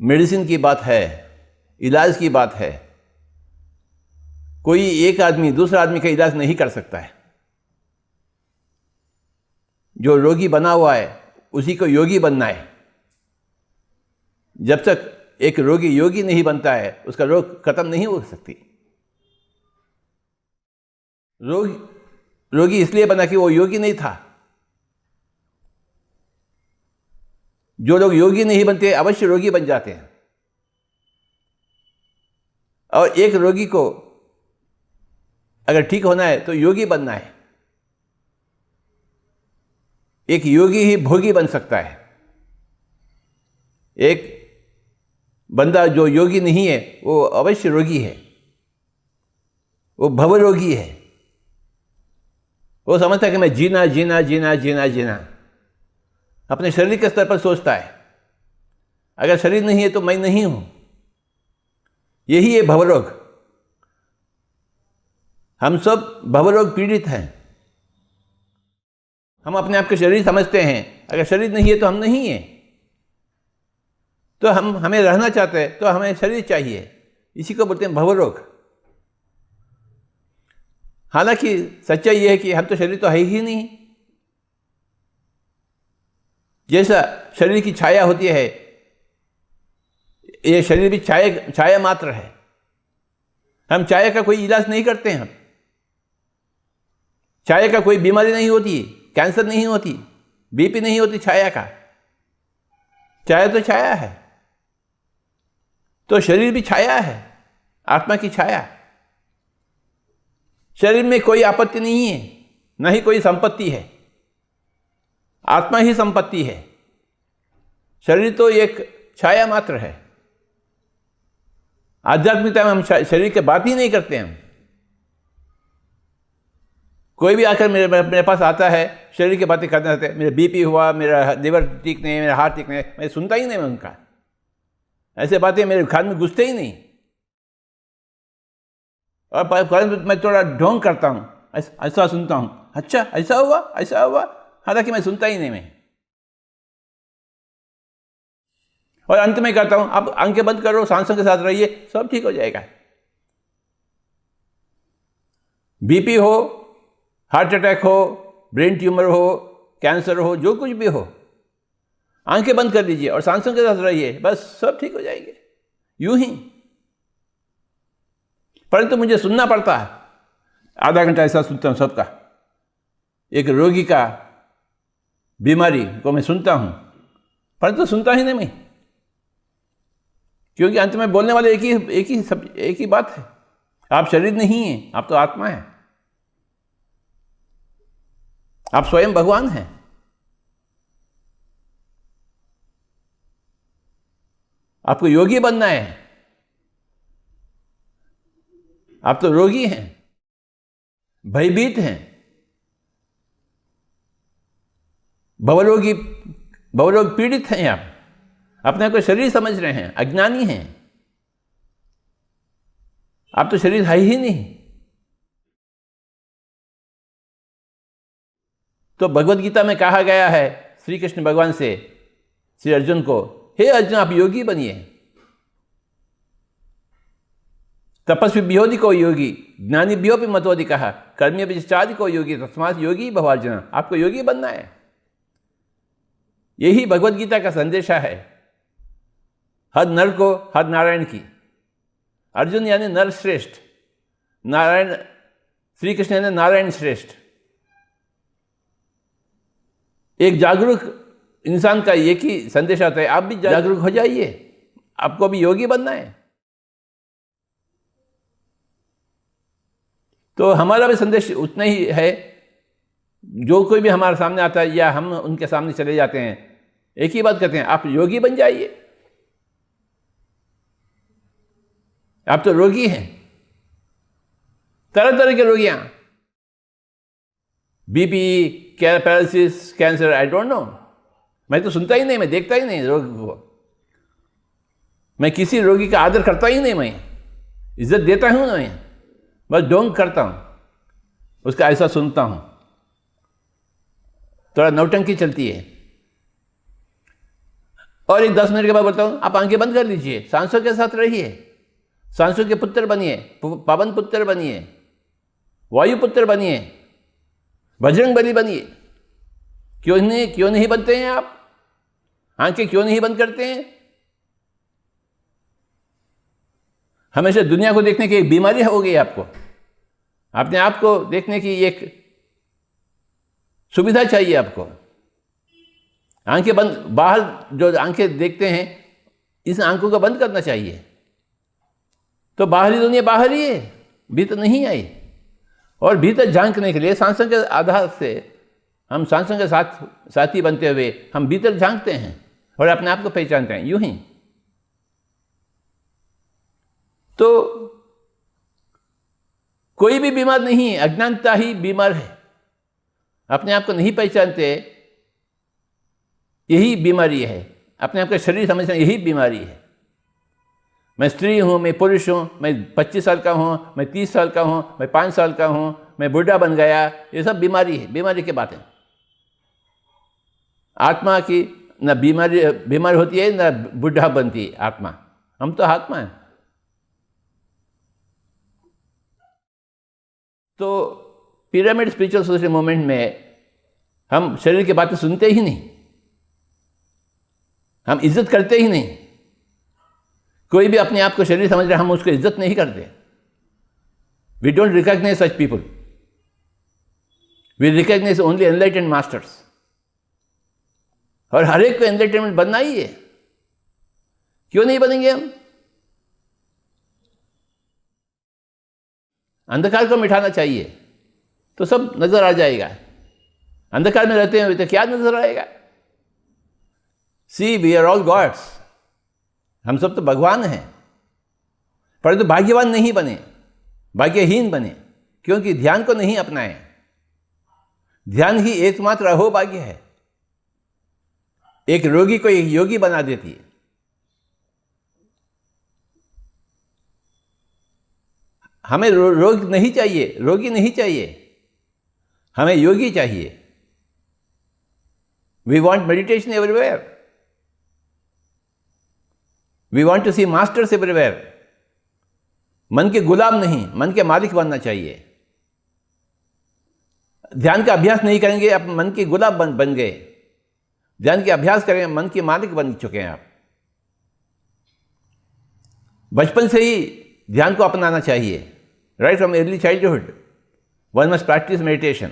Medicine की बात है, इलाज की बात है, कोई एक आदमी दूसरा आदमी का इलाज नहीं कर सकता है। जो रोगी बना हुआ है उसी को योगी बनना है। जब तक एक रोगी योगी नहीं बनता है उसका रोग खत्म नहीं हो सकती। रोगी इसलिए बना कि वो योगी नहीं था। जो लोग योगी नहीं बनते अवश्य रोगी बन जाते हैं। और एक रोगी को अगर ठीक होना है तो योगी बनना है। एक योगी ही भोगी बन सकता है। एक बंदा जो योगी नहीं है वो अवश्य रोगी है, वो भवरोगी है। वो समझता है कि मैं जीना जीना जीना जीना जीना, अपने शरीर के स्तर पर सोचता है। अगर शरीर नहीं है तो मैं नहीं हूं। यही है भवरोग। हम सब भवरोग पीड़ित हैं। हम अपने आप के शरीर समझते हैं, अगर शरीर नहीं है तो हम नहीं हैं। तो हमें रहना चाहते हैं तो हमें शरीर चाहिए। इसी को बोलते हैं भवरोग। हालांकि सच्चाई यह है कि हम तो शरीर तो है ही नहीं। जैसा शरीर की छाया होती है, ये शरीर भी छाया मात्र है। हम छाया का कोई इलाज नहीं करते हैं। हम छाया का कोई बीमारी नहीं होती, कैंसर नहीं होती, बीपी नहीं होती छाया का। छाया तो छाया है। तो शरीर भी छाया है, आत्मा की छाया। शरीर में कोई आपत्ति नहीं है, न ही कोई संपत्ति है। आत्मा ही संपत्ति है। शरीर तो एक छाया मात्र है। आध्यात्मिकता में हम शरीर की बात ही नहीं करते हैं। कोई भी आकर मेरे पास आता है, शरीर की बातें करना चाहते हैं। मेरा बीपी हुआ, मेरा लिवर ठीक नहीं, मेरा हार्ट ठीक नहीं, मैं सुनता ही नहीं। मैं उनका ऐसे बातें मेरे कान में घुसते ही नहीं। और मैं थोड़ा ढोंग करता हूँ, ऐसा सुनता हूँ, अच्छा ऐसा हुआ ऐसा हुआ, हालांकि मैं सुनता ही नहीं। मैं और अंत में कहता हूँ आप आंखें बंद करो, सांसों के साथ रहिए, सब ठीक हो जाएगा। बीपी हो, हार्ट अटैक हो, ब्रेन ट्यूमर हो, कैंसर हो, जो कुछ भी हो, आंखें बंद कर लीजिए और सांसों के साथ रहिए, बस सब ठीक हो जाएंगे। यूं ही। परंतु मुझे सुनना पड़ता है। आधा घंटा ऐसा सुनता हूं सबका। एक रोगी का बीमारी को मैं सुनता हूं, परंतु सुनता ही नहीं मैं। क्योंकि अंत में बोलने वाले एक ही बात है, आप शरीर नहीं हैं, आप तो आत्मा हैं। आप स्वयं भगवान हैं। आपको योगी बनना है। आप तो रोगी हैं, भयभीत हैं, भवरोग पीड़ित हैं। आप अपने को शरीर समझ रहे हैं, अज्ञानी हैं। आप तो शरीर है ही नहीं। तो भगवद गीता में कहा गया है श्री कृष्ण भगवान से श्री अर्जुन को, हे अर्जुन आप योगी बनिए। तपस्वी बिहोदी को योगी, ज्ञानी बिहोपि मतोदि कहा, कर्मी विचारी को योगी, तस्मात् योगी भवार्जुन। आपको योगी बनना है। यही भगवद गीता का संदेशा है। हर नर को हर नारायण की। अर्जुन यानी नर श्रेष्ठ, नारायण श्री कृष्ण यानी नारायण श्रेष्ठ। एक जागरूक इंसान का एक ही संदेश आता है, आप भी जागरूक हो जाइए, आपको भी योगी बनना है। तो हमारा भी संदेश उतना ही है। जो कोई भी हमारे सामने आता है या हम उनके सामने चले जाते हैं, एक ही बात कहते हैं, आप योगी बन जाइए। आप तो रोगी हैं, तरह तरह के रोगियां, BP, paralysis, cancer, I don't know. मैं तो सुनता ही नहीं, मैं देखता ही नहीं रोगी को। मैं किसी रोगी का आदर करता ही नहीं, मैं इज्जत देता हूं ना, मैं बस ढोंग करता हूं, उसका ऐसा सुनता हूं। थोड़ा नौटंकी चलती है। और एक 10 मिनट के बाद बोलता हूँ आप आंखें बंद कर लीजिए, सांसों के साथ रहिए, सांसों के पुत्र बनिए, पवन पुत्र बनिए, वायु पुत्र बनिए, बजरंग बली बनिए। क्यों नहीं बनते हैं आप? आंखें क्यों नहीं बंद करते हैं? हमेशा दुनिया को देखने की एक बीमारी हो गई आपको, अपने आप को देखने की एक सुविधा चाहिए आपको। आंखें बंद, बाहर जो आंखें देखते हैं, इस आंखों को बंद करना चाहिए। तो बाहरी दुनिया बाहर ही है, भीतर नहीं आई। और भीतर झांकने के लिए सांसों के आधार से हम सांसों के साथी बनते हुए हम भीतर झांकते हैं और अपने आप को पहचानते हैं, यूं ही। तो कोई भी बीमार नहीं है, अज्ञानता ही बीमार है। अपने आप को नहीं पहचानते, यही बीमारी है। अपने आप का शरीर समझना यही बीमारी है। मैं स्त्री हूँ, मैं पुरुष हूँ, मैं 25 साल का हूँ, मैं 30 साल का हूँ, मैं 5 साल का हूँ, मैं बूढ़ा बन गया, ये सब बीमारी है, बीमारी की बातें। आत्मा की न बीमार होती है, न बूढ़ा बनती है आत्मा। हम तो आत्मा हैं। तो पिरामिड स्पिरिचुअल सोसाइटी मूवमेंट में हम शरीर की बातें सुनते ही नहीं, हम इज्जत करते ही नहीं। कोई भी अपने आप को शरीर समझ रहा है, हम उसको इज्जत नहीं करते। We don't recognize such people, we recognize only enlightened masters. और हर एक को एनलाइटमेंट बनना ही है। क्यों नहीं बनेंगे हम? अंधकार को मिटाना चाहिए तो सब नजर आ जाएगा। अंधकार में रहते हैं तो क्या नजर आएगा? सी, वी आर ऑल गॉड्स, हम सब तो भगवान हैं। परंतु भाग्यवान नहीं बने, भाग्यहीन बने, क्योंकि ध्यान को नहीं अपनाए। ध्यान ही एकमात्र अहो भाग्य है। एक रोगी को एक योगी बना देती है। हमें रोग नहीं चाहिए, रोगी नहीं चाहिए, हमें योगी चाहिए। We want meditation everywhere, we want to see masters everywhere. मन के गुलाम नहीं, मन के मालिक बनना चाहिए। ध्यान का अभ्यास नहीं करेंगे, आप मन के गुलाम बन गए। ध्यान के अभ्यास करें, मन के मालिक बन चुके हैं आप। बचपन से ही ध्यान को अपनाना चाहिए। Right from early childhood one must practice meditation.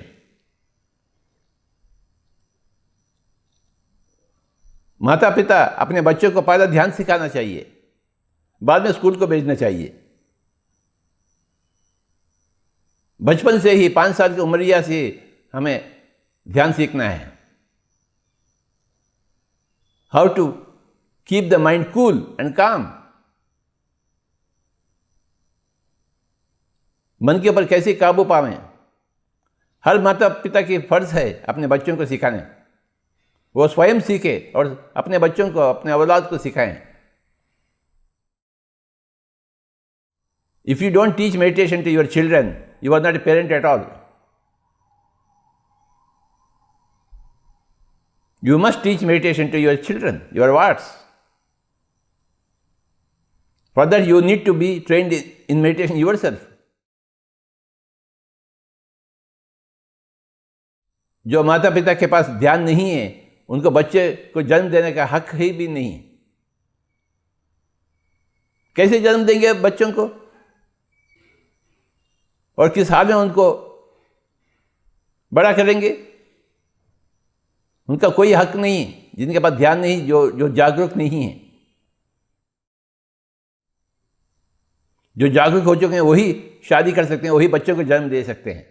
माता पिता अपने बच्चों को पहला ध्यान सिखाना चाहिए, बाद में स्कूल को भेजना चाहिए। बचपन से ही 5 साल की उम्रिया से हमें ध्यान सीखना है। How to keep the mind cool and calm. मन के ऊपर कैसे काबू पावें, हर माता पिता की फर्ज है अपने बच्चों को सिखाने। वो स्वयं सीखे और अपने बच्चों को, अपने औलाद को सिखाएं। If you don't teach meditation to your children, you are not a parent at all. You must teach meditation to your children, your wards. For that you need to be trained in meditation yourself. जो माता पिता के पास ध्यान नहीं है, उनको बच्चे को जन्म देने का हक ही भी नहीं। कैसे जन्म देंगे बच्चों को और किस हाल में उनको बड़ा करेंगे? उनका कोई हक नहीं, जिनके पास ध्यान नहीं, जो जागरूक नहीं है। जो जागरूक हो चुके हैं वही शादी कर सकते हैं, वही बच्चों को जन्म दे सकते हैं।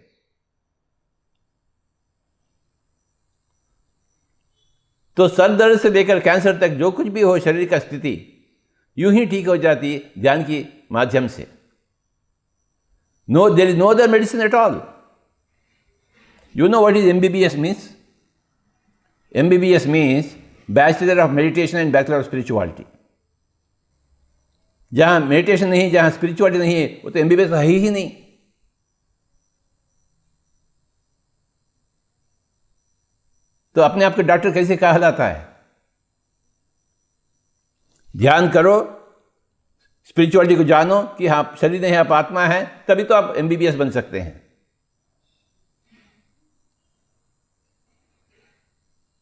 तो सर दर्द से लेकर कैंसर तक जो कुछ भी हो शरीर का स्थिति, यूं ही ठीक हो जाती है ध्यान के माध्यम से। No, there is no other medicine at all. You know what is MBBS means? MBBS means Bachelor of Meditation and Bachelor of Spirituality. जहाँ मेडिटेशन नहीं, जहाँ स्पिरिचुअलिटी नहीं है, वो तो MBBS है ही नहीं। तो अपने आप को डॉक्टर कैसे कहलाता है? ध्यान करो, स्पिरिचुअलिटी को जानो कि हाँ शरीर नहीं, आप आत्मा है, तभी तो आप MBBS बन सकते हैं।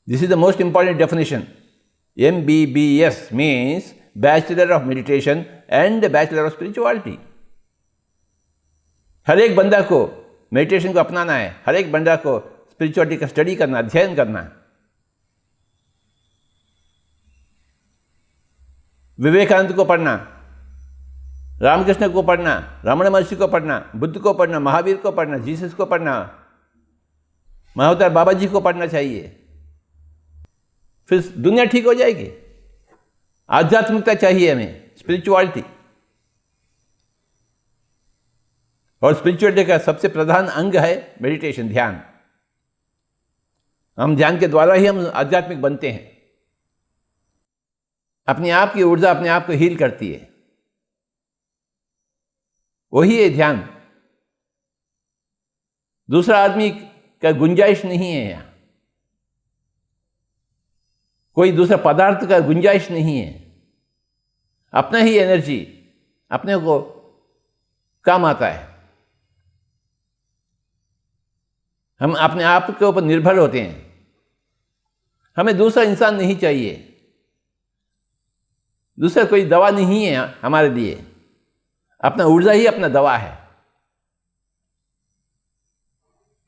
This is the most important definition. MBBS means bachelor of meditation and bachelor of spirituality. हर एक बंदा को मेडिटेशन को अपनाना है, हर एक बंदा को स्पिरिचुअलिटी का स्टडी करना, अध्ययन करना है। विवेकानंद को पढ़ना, रामकृष्ण को पढ़ना, रमण महर्षि को पढ़ना, बुद्ध को पढ़ना, महावीर को पढ़ना, जीसस को पढ़ना, महावतार बाबा जी को पढ़ना चाहिए, फिर दुनिया ठीक हो जाएगी। आध्यात्मिकता चाहिए हमें, स्पिरिचुअलिटी। और स्पिरिचुअलिटी का सबसे प्रधान अंग है मेडिटेशन, ध्यान। हम ध्यान के द्वारा ही हम आध्यात्मिक बनते हैं। अपने आप की ऊर्जा अपने आप को हील करती है, वही है ध्यान। दूसरा आदमी का गुंजाइश नहीं है यहाँ, कोई दूसरा पदार्थ का गुंजाइश नहीं है। अपना ही एनर्जी अपने को काम आता है। हम अपने आप के ऊपर निर्भर होते हैं। हमें दूसरा इंसान नहीं चाहिए, दूसरा कोई दवा नहीं है हमारे लिए। अपना ऊर्जा ही अपना दवा है।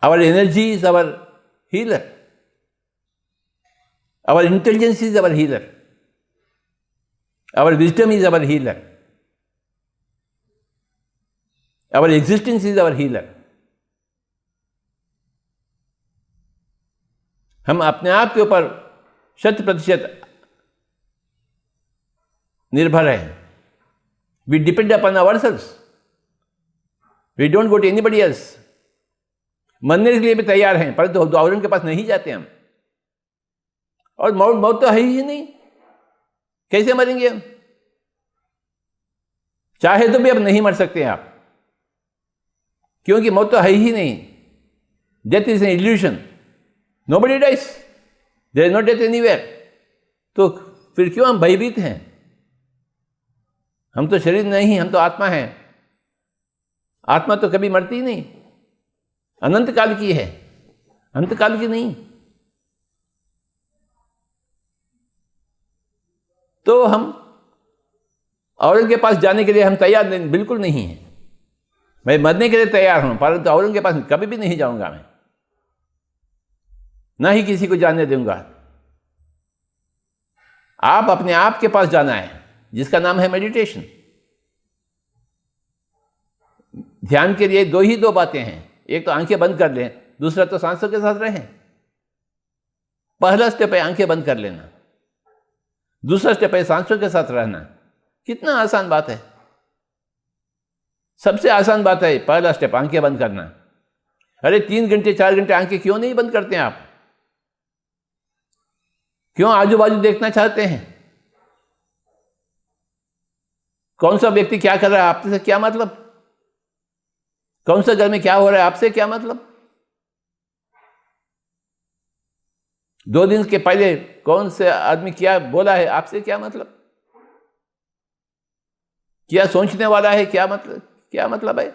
Our energy is our healer, our intelligence is our healer, our wisdom is our healer, our existence is our healer. हम अपने आप के ऊपर 100% निर्भर हैं। We depend upon ourselves. We don't go to anybody else. मरने के लिए भी तैयार हैं, परंतु औरों के पास नहीं जाते हम। और मौत तो है ही नहीं, कैसे मरेंगे हम? चाहे तो भी अब नहीं मर सकते आप, क्योंकि मौत तो है ही नहीं। Death is an illusion. Nobody dies. There is no death anywhere. तो फिर क्यों हम भयभीत हैं? हम तो शरीर नहीं, हम तो आत्मा हैं। आत्मा तो कभी मरती ही नहीं, अनंत काल की है, अंत काल की नहीं। तो हम औरों के पास जाने के लिए हम तैयार नहीं, बिल्कुल नहीं है। मैं मरने के लिए तैयार हूं, परंतु औरों के पास कभी भी नहीं जाऊंगा मैं, ना ही किसी को जाने दूंगा। आप अपने आप के पास जाना है, जिसका नाम है मेडिटेशन। ध्यान के लिए दो बातें हैं। एक तो आंखें बंद कर लें, दूसरा तो सांसों के साथ रहें। पहला स्टेप है आंखें बंद कर लेना, दूसरा स्टेप है सांसों के साथ रहना। कितना आसान बात है, सबसे आसान बात है पहला स्टेप आंखें बंद करना। अरे 3 घंटे 4 घंटे आंखें क्यों नहीं बंद करते हैं आप? क्यों आजू बाजू देखना चाहते हैं? कौन सा व्यक्ति क्या कर रहा है आपसे क्या मतलब? कौन सा घर में क्या हो रहा है आपसे क्या मतलब? 2 दिन के पहले कौन से आदमी क्या बोला है आपसे क्या मतलब? क्या सोचने वाला है क्या मतलब है?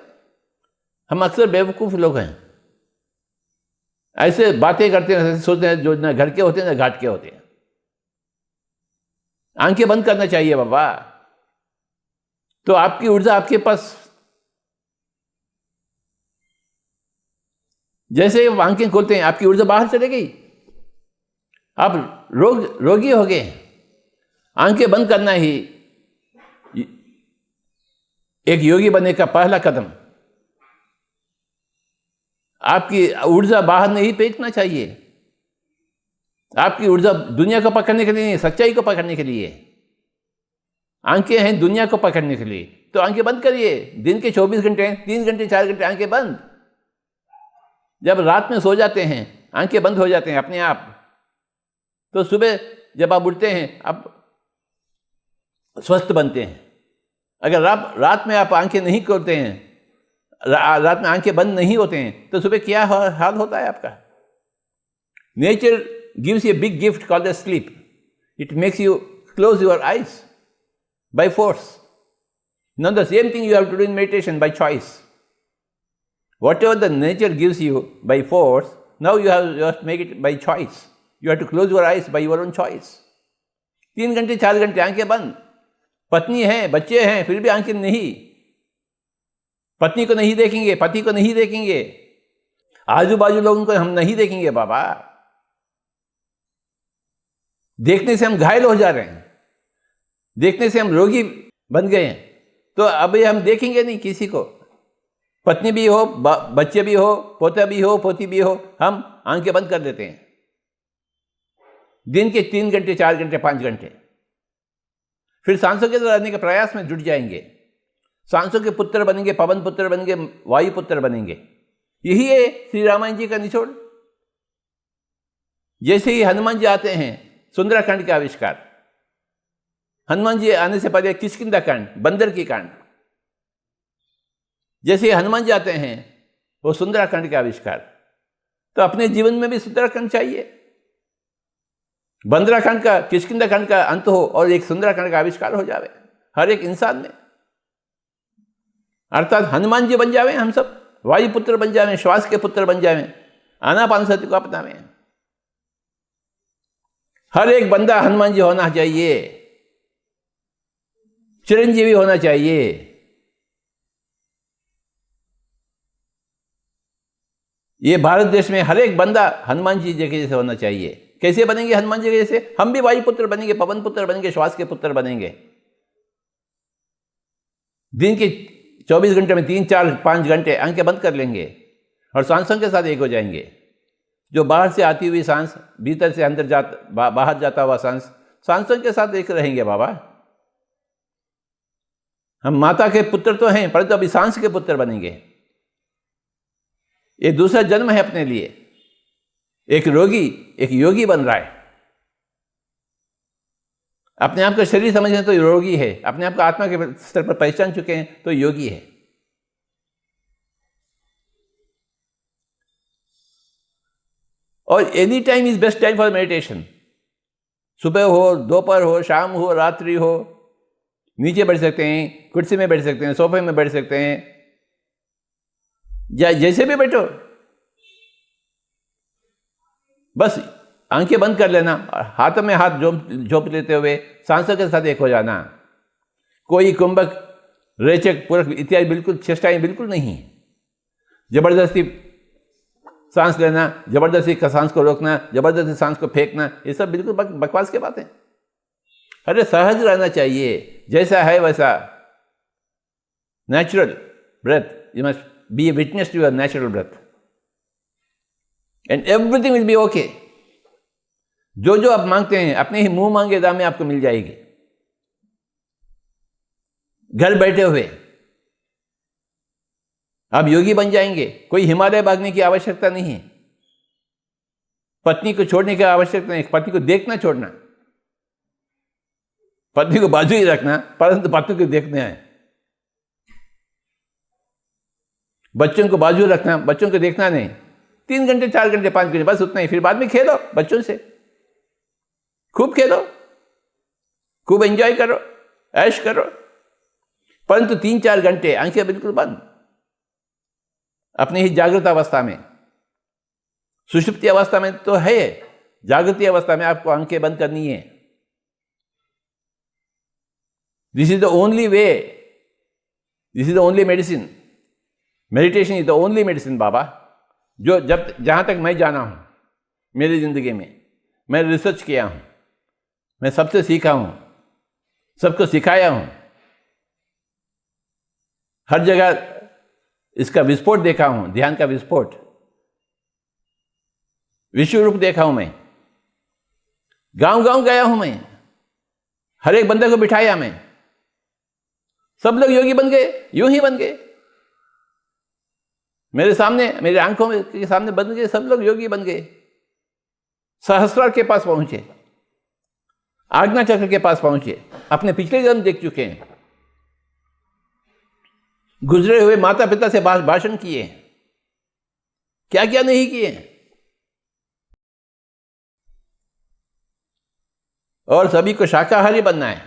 हम अक्सर बेवकूफ लोग हैं, ऐसे बातें करते हैं, ऐसे सोचते हैं जो ना घर के होते हैं ना घाट के होते हैं। आंखें बंद करना चाहिए बाबा, तो आपकी ऊर्जा आपके पास, जैसे आप आंखें खोलते हैं आपकी ऊर्जा बाहर चले गई, आप रोगी हो गए। आंखें बंद करना ही एक योगी बनने का पहला कदम। आपकी ऊर्जा बाहर नहीं फेंकना चाहिए। आपकी ऊर्जा दुनिया को पकड़ने के लिए नहीं, सच्चाई को पकड़ने के लिए। आंखें हैं दुनिया को पकड़ने के लिए, तो आंखें बंद करिए। दिन के 24 घंटे 3 घंटे 4 घंटे आंखें बंद। जब रात में सो जाते हैं आंखें बंद हो जाते हैं अपने आप, तो सुबह जब आप उठते हैं आप स्वस्थ बनते हैं। अगर रात में आप आंखें नहीं खोलते हैं, रात में आंखें बंद नहीं होते हैं, तो सुबह क्या हाल होता है आपका? Nature gives U a big gift called the sleep. It makes you close your eyes by force. Now the same thing you have to do in meditation by choice. Whatever the nature gives you by force, now you have to make it by choice. You have to close your eyes by your own choice. 3 घंटे 4 घंटे आंखें बंद, पत्नी है, बच्चे हैं, फिर भी आंखें नहीं, पत्नी को नहीं देखेंगे, पति को नहीं देखेंगे, आजू बाजू लोगों को हम नहीं देखेंगे बाबा। देखने से हम घायल हो जा रहे हैं, देखने से हम रोगी बन गए हैं। तो अभी हम देखेंगे नहीं किसी को, पत्नी भी हो, बच्चे भी हो, पोता भी हो, पोती भी हो, हम आंखें बंद कर देते हैं। दिन के 3 घंटे 4 घंटे 5 घंटे, फिर सांसों के रहने के प्रयास में जुट जाएंगे, सांसों के पुत्र बनेंगे, पवन पुत्र बनेंगे, वायु पुत्र बनेंगे। यही है श्री रामायण जी का निचोड़। जैसे ही हनुमान जी आते हैं, सुंदराकांड का आविष्कार, हनुमान जी आने से पहले किष्किंधा कांड, बंदर की कांड, जैसे ही हनुमान जी आते हैं वो सुंदराकांड का आविष्कार। तो अपने जीवन में भी सुंदराकांड चाहिए, बंदराकांड का, किष्किंधा कांड का अंत हो और एक सुंदराकांड का आविष्कार हो जावे हर एक इंसान में, अर्थात हनुमान जी बन जावे, हम सब वायु पुत्र बन जावे, श्वास के पुत्र बन जावे, आनापानसति को अपनावे। हर एक बंदा हनुमान जी होना चाहिए, चिरंजीवी होना चाहिए। ये भारत देश में हर एक बंदा हनुमान जी के जैसे होना चाहिए। कैसे बनेंगे हनुमान जी के जैसे? हम भी वायु पुत्र बनेंगे, पवन पुत्र बनेंगे, श्वास के पुत्र बनेंगे। दिन के 24 घंटे में 3 4 5 घंटे आंखें बंद कर लेंगे और सांसों के साथ एक हो जाएंगे। जो बाहर से आती हुई सांस, भीतर से अंदर बाहर जाता हुआ सांस, सांसों के साथ एक रहेंगे बाबा। हम माता के पुत्र तो हैं, परंतु अभी सांस के पुत्र बनेंगे। ये दूसरा जन्म है अपने लिए। एक रोगी एक योगी बन रहा है। अपने आप का शरीर समझें तो रोगी है, अपने आप को आत्मा के स्तर पर पहचान चुके हैं तो योगी है। और any time is best time for meditation. सुबह हो, दोपहर हो, शाम हो, रात्रि हो, नीचे बैठ सकते हैं, कुर्सी में बैठ सकते हैं, सोफे में बैठ सकते हैं, या जैसे भी बैठो, बस आंखें बंद कर लेना, हाथों में हाथ झोंक लेते हुए सांसों के साथ एक हो जाना। कोई कुंभक, रेचक, पूरक इत्यादि बिल्कुल चेष्टाएं बिल्कुल नहीं। जबरदस्ती सांस लेना, जबरदस्ती का सांस को रोकना, जबरदस्ती सांस को फेंकना, ये सब बिल्कुल बकवास की बातें। अरे सहज रहना चाहिए, जैसा है वैसा। Natural breath, you must be a witness to your natural breath and everything will be okay. जो जो आप मांगते हैं अपने ही मुंह मांगे दाम में आपको मिल जाएगी। घर बैठे हुए आप योगी बन जाएंगे। कोई हिमालय भागने की आवश्यकता नहीं है, पत्नी को छोड़ने की आवश्यकता नहीं, पत्नी को देखना छोड़ना, पत्नी को बाजू ही रखना, परंतु पत्नी को देखने आए। बच्चों को बाजू रखना, बच्चों को देखना नहीं। 3 घंटे 4 घंटे 5 घंटे बस उतना ही। फिर बाद में खेलो बच्चों से, खूब खेलो, खूब एंजॉय करो, ऐश करो, परंतु 3-4 घंटे आंखें बिल्कुल बंद। अपनी ही जागृत अवस्था में, सुषुप्ति अवस्था में तो है, जागृति अवस्था में आपको आंखें बंद करनी है। This is the only way, this is the only medicine. Meditation is the only medicine बाबा। जो जहां तक मैं जाना हूं मेरी जिंदगी में, मैं रिसर्च किया हूं, मैं सबसे सीखा हूं, सबको सिखाया हूं, हर जगह इसका विस्फोट देखा हूं, ध्यान का विस्फोट, विश्व रूप देखा हूं मैं। गांव गांव गया हूं मैं, हर एक बंदे को बिठाया मैं, सब लोग योगी बन गए, यूं ही बन गए। मेरे सामने, मेरे आंखों के सामने बन गए, सब लोग योगी बन गए। सहस्रार के पास पहुंचे, आज्ञा चक्र के पास पहुंचे, अपने पिछले जन्म देख चुके हैं, गुजरे हुए माता पिता से भाषण किए, क्या क्या नहीं किए। और सभी को शाकाहारी बनना है,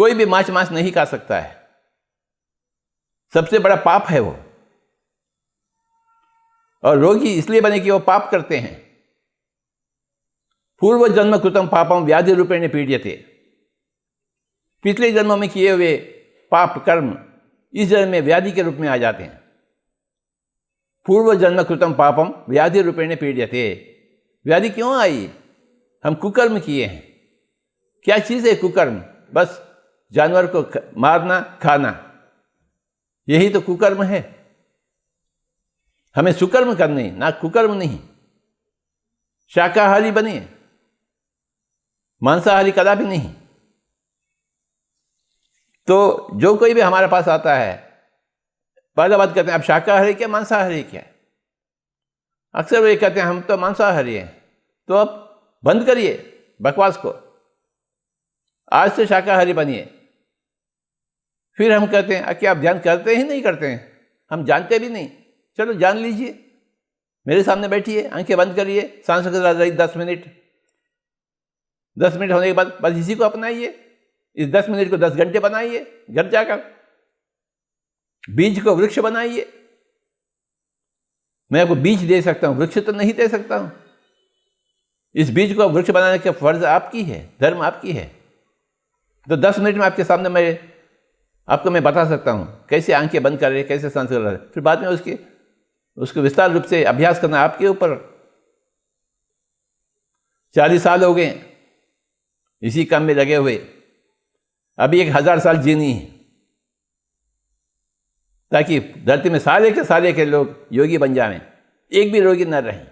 कोई भी मांस नहीं खा सकता है, सबसे बड़ा पाप है वो। और रोगी इसलिए बने कि वो पाप करते हैं। पूर्व जन्म कृतम पापम व्याधि रूपेण पीड्यते। पिछले जन्मों में किए हुए पाप कर्म इस जन्म में व्याधि के रूप में आ जाते हैं। पूर्व जन्म कृतम पापम व्याधि रूपेण पीड्यते। व्याधि क्यों आई? हम कुकर्म किए हैं। क्या चीज़ है कुकर्म? बस जानवर को मारना, खाना, यही तो कुकर्म है। हमें सुकर्म करने, ना कुकर्म नहीं। शाकाहारी बने, मांसाहारी कदापि नहीं। तो जो कोई भी हमारे पास आता है, पहला बात कहते हैं आप शाकाहारी क्या मांसाहारी क्या? अक्सर वो ये कहते हैं हम तो मांसाहारी हैं। तो अब बंद करिए बकवास को, आज से शाकाहारी बनिए। फिर हम कहते हैं कि आप ध्यान करते ही नहीं करते हैं, हम जानते भी नहीं। चलो जान लीजिए, मेरे सामने बैठिए, आंखें बंद करिए, सांस रही 10 मिनट। 10 मिनट होने के बाद बस इसी को अपनाइए। इस 10 मिनट को 10 घंटे बनाइए, घर जाकर बीज को वृक्ष बनाइए। मैं आपको बीज दे सकता हूँ, वृक्ष तो नहीं दे सकता हूँ। इस बीज को वृक्ष बनाने का फर्ज आपकी है, धर्म आपकी है। तो 10 मिनट में आपके सामने आपको मैं बता सकता हूँ कैसे आंखें बंद कर रहे, कैसे सांस कर रहे। फिर बाद में उसको विस्तार रूप से अभ्यास करना आपके ऊपर। 40 साल हो गए इसी काम में लगे हुए, अभी 1000 साल जीनी है, ताकि धरती में सारे के लोग योगी बन जाएं, एक भी रोगी न रहें।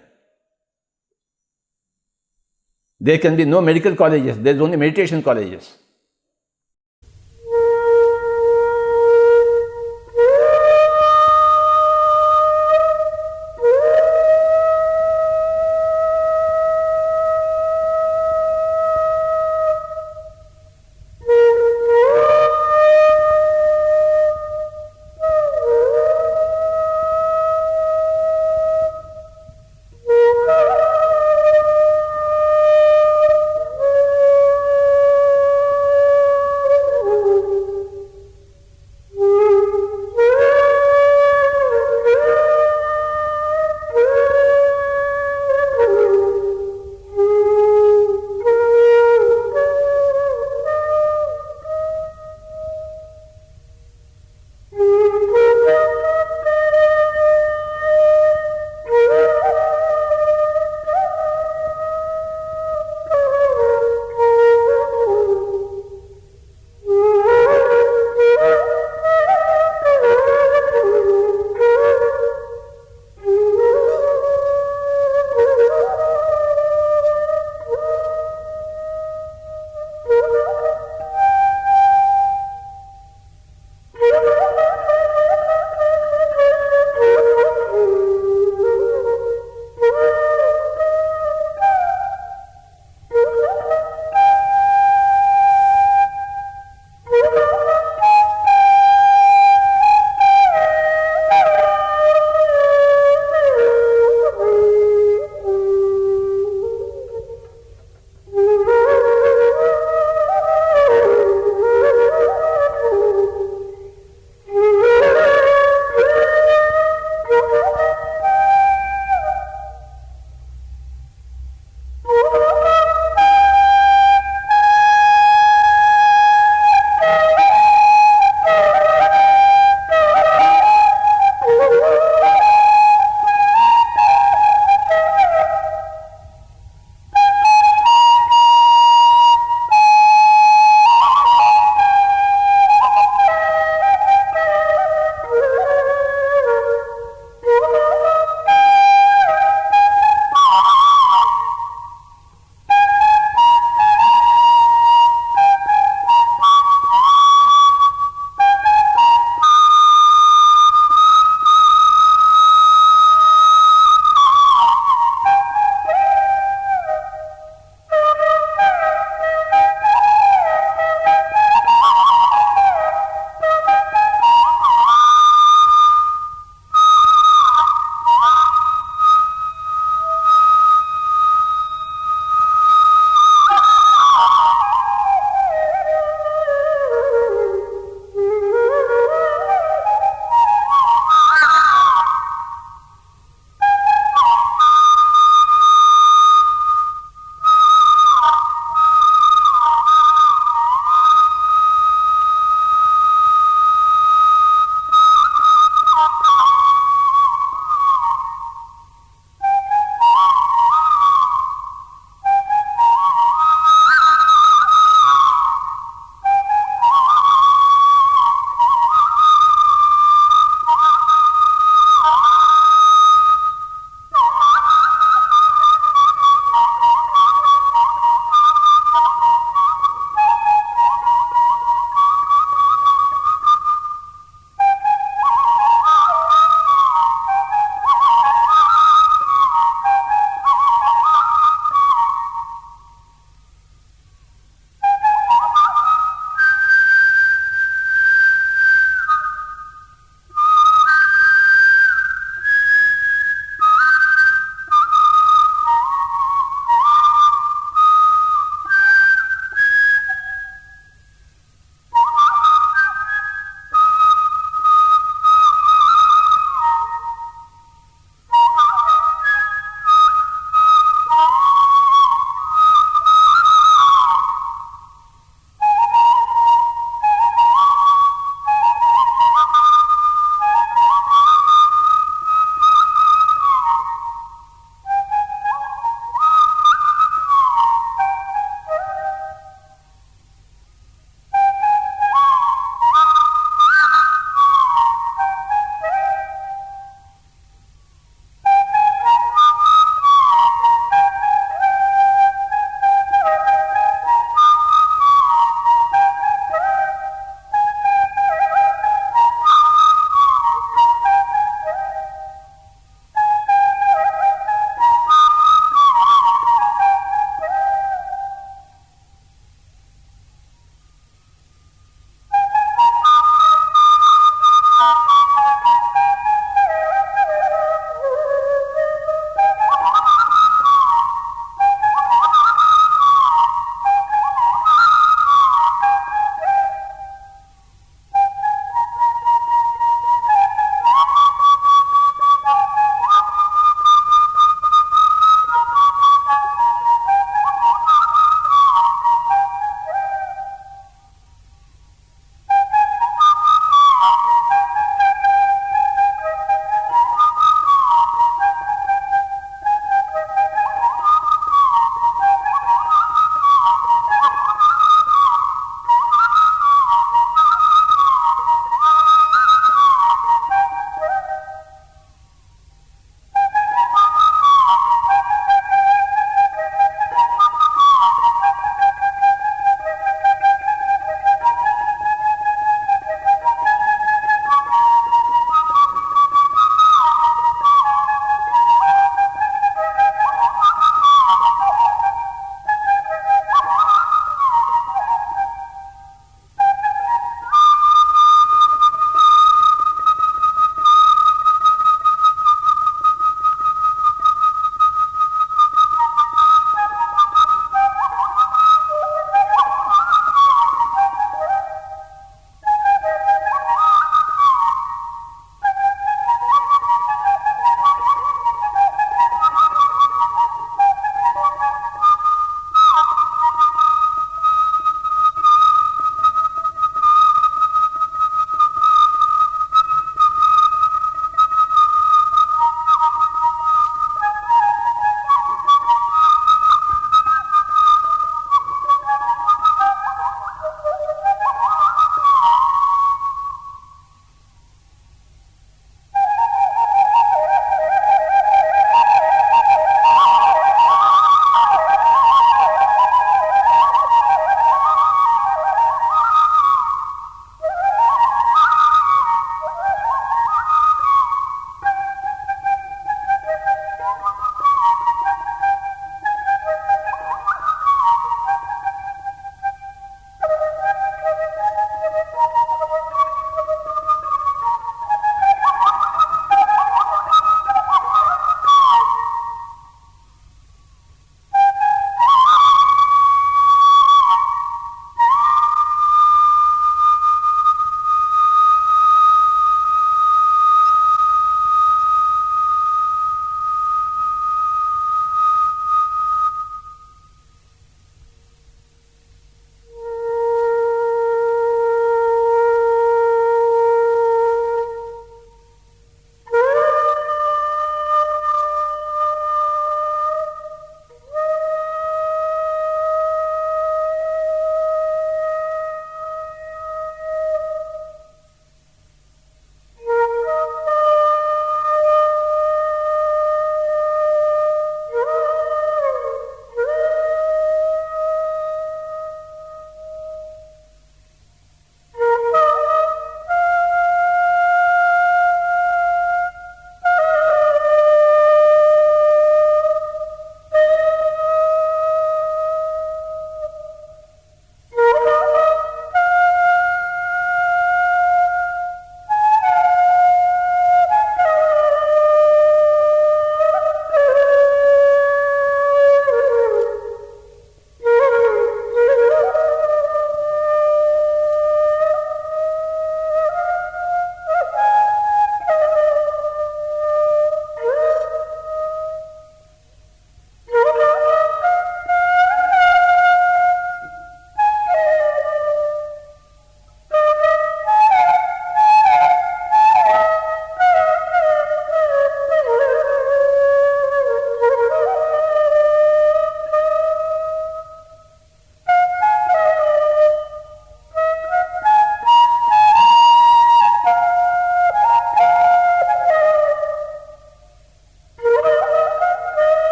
There can be no medical colleges, there is only meditation colleges.